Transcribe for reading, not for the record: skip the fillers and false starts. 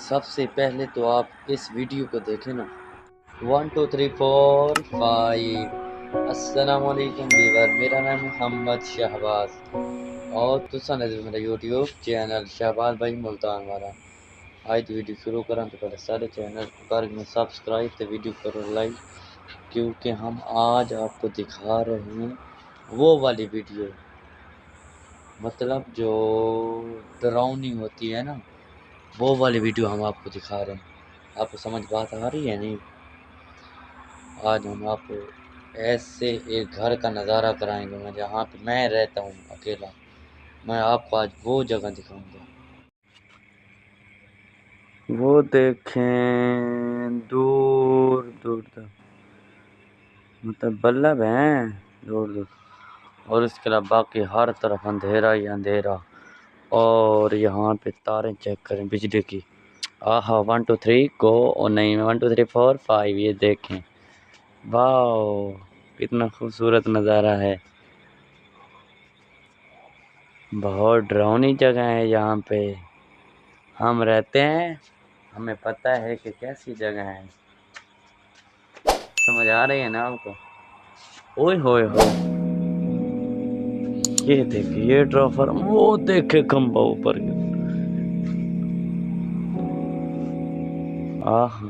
सबसे पहले तो आप इस वीडियो को देखें ना। 1 2 3 4 5 अस्सलामुअलैकुम वीवर, मेरा नाम है मोहम्मद शहबाज और तुसा नजर मेरा यूट्यूब चैनल शहबाज भाई मुल्तान वाला। आज तो वीडियो शुरू करा तो पहले सारे चैनल कर सब्सक्राइब तो वीडियो करो लाइक, क्योंकि हम आज आपको दिखा रहे हैं वो वाली वीडियो, मतलब जो डरावनी होती है ना, वो वाली वीडियो हम आपको दिखा रहे हैं। आपको समझ बात आ रही है नहीं? आज हम आपको ऐसे एक घर का नज़ारा कराएंगे मैं जहाँ पे मैं रहता हूँ अकेला। मैं आपको आज वो जगह दिखाऊंगा। वो देखें दूर दूर तक, मतलब बल्लभ हैं दूर दूर, और इसके अलावा बाकी हर तरफ अंधेरा ही अंधेरा। और यहाँ पे तारें चेक करें बिजली की। आहा 1 2 3 गो, और नहीं 1 2 3 4 5, ये देखें, वाह कितना खूबसूरत नज़ारा है। बहुत डरावनी जगह है यहाँ पे हम रहते हैं, हमें पता है कि कैसी जगह है। समझ आ रही है ना आपको? ओए होए होए, ये देखे ये ट्रांसफार्मर, वो देखे खंबा ऊपर। आहा